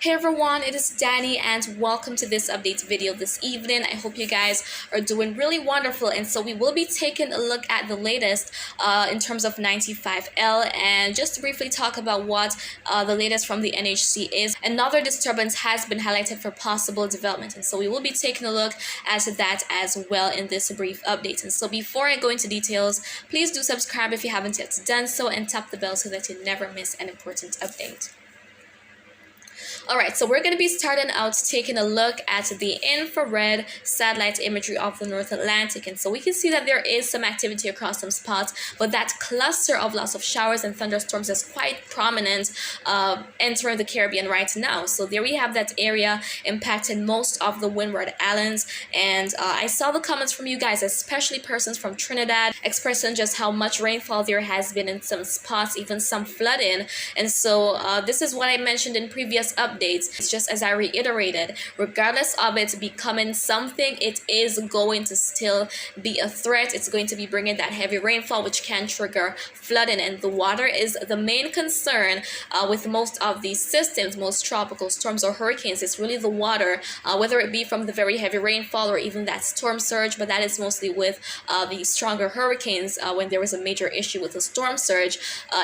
Hey everyone, it is Dani and welcome to this update video this evening. I hope you guys are doing really wonderful, and so we will be taking a look at the latest in terms of 95L, and just to briefly talk about what the latest from the NHC is. Another disturbance has been highlighted for possible development, and so we will be taking a look at that as well in this brief update. And so before I go into details, please do subscribe if you haven't yet done so and tap the bell so that you never miss an important update. Alright, so we're going to be starting out taking a look at the infrared satellite imagery of the North Atlantic. And so we can see that there is some activity across some spots, but that cluster of lots of showers and thunderstorms is quite prominent entering the Caribbean right now. So there we have that area impacting most of the Windward Islands. And I saw the comments from you guys, especially persons from Trinidad, expressing just how much rainfall there has been in some spots, even some flooding. And so this is what I mentioned in previous updates. It's just as I reiterated, regardless of it becoming something, it is going to still be a threat. It's going to be bringing that heavy rainfall, which can trigger flooding, and the water is the main concern with most of these systems, most tropical storms or hurricanes. It's really the water, whether it be from the very heavy rainfall or even that storm surge, but that is mostly with the stronger hurricanes when there was a major issue with the storm surge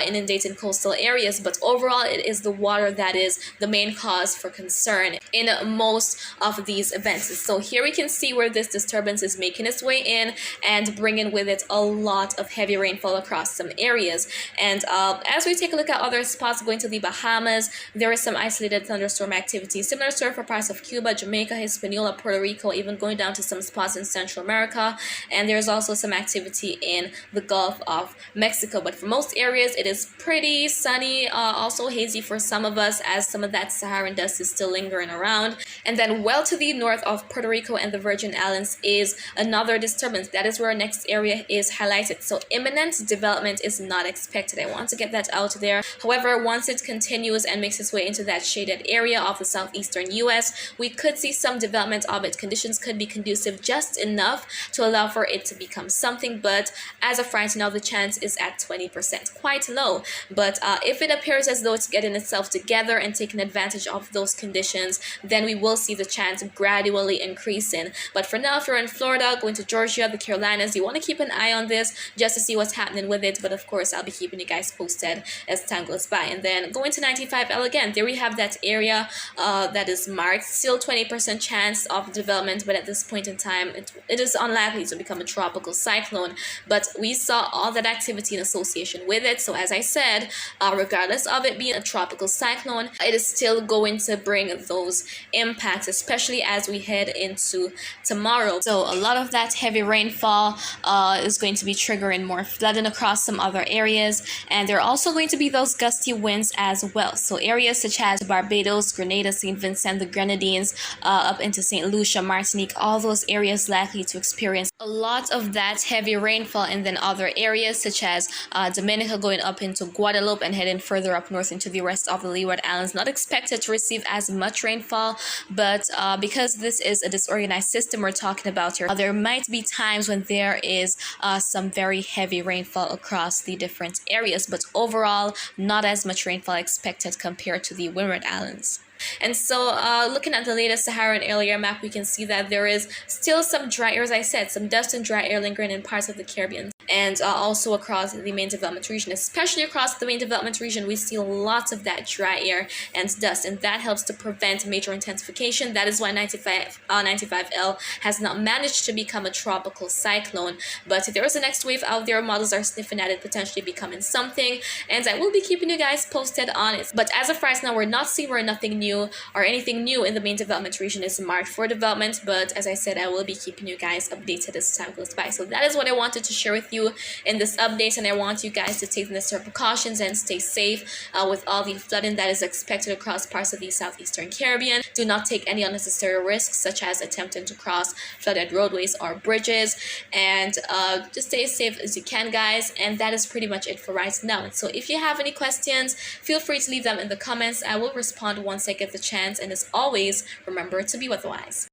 inundating coastal areas. But overall, it is the water that is the main cause for concern in most of these events. So here we can see where this disturbance is making its way in and bringing with it a lot of heavy rainfall across some areas. And as we take a look at other spots going to the Bahamas, there is some isolated thunderstorm activity, similar to for parts of Cuba, Jamaica, Hispaniola, Puerto Rico, even going down to some spots in Central America. And there's also some activity in the Gulf of Mexico. But for most areas, it is pretty sunny, also hazy for some of us, as some of that Saharan dust is still lingering around. And then well to the north of Puerto Rico and the Virgin Islands is another disturbance. That is where our next area is highlighted. So imminent development is not expected. I want to get that out there. However, once it continues and makes its way into that shaded area of the southeastern US, we could see some development of it. Conditions could be conducive just enough to allow for it to become something, but as of right now, the chance is at 20%, quite low. But if it appears as though it's getting itself together and taking advantage of those conditions, then we will see the chance gradually increasing. But for now, if you're in Florida, going to Georgia, the Carolinas, you want to keep an eye on this just to see what's happening with it. But of course, I'll be keeping you guys posted as time goes by. And then going to 95L again, there we have that area that is marked, still 20% chance of development, but at this point in time, it is unlikely to become a tropical cyclone. But we saw all that activity in association with it. So as I said, regardless of it being a tropical cyclone, it is still going to bring those impacts, especially as we head into tomorrow. So a lot of that heavy rainfall is going to be triggering more flooding across some other areas, and there are also going to be those gusty winds as well. So areas such as Barbados, Grenada, St. Vincent, the Grenadines, up into St. Lucia, Martinique, all those areas likely to experience a lot of that heavy rainfall. And then other areas such as Dominica going up into Guadeloupe and heading further up north into the rest of the Leeward Islands, not expected to receive as much rainfall, but because this is a disorganized system we're talking about here, there might be times when there is some very heavy rainfall across the different areas, but overall not as much rainfall expected compared to the Windward Islands. And so looking at the latest Saharan area map, we can see that there is still some dry air, as I said, some dust and dry air lingering in parts of the Caribbean, and also across the main development region. Especially across the main development region, we see lots of that dry air and dust, and that helps to prevent major intensification. That is why 95L has not managed to become a tropical cyclone. But there is a next wave out there. Models are sniffing at it potentially becoming something, and I will be keeping you guys posted on it. But as of right now, we're not seeing nothing new or anything new in the main development region is marked for development. But as I said, I will be keeping you guys updated as time goes by. So that is what I wanted to share with you in this update, and I want you guys to take the necessary precautions and stay safe with all the flooding that is expected across parts of the southeastern Caribbean. Do not take any unnecessary risks, such as attempting to cross flooded roadways or bridges, and just stay as safe as you can, guys. And that is pretty much it for right now. So if you have any questions, feel free to leave them in the comments. I will respond once I get the chance, and as always, remember to be weatherwise.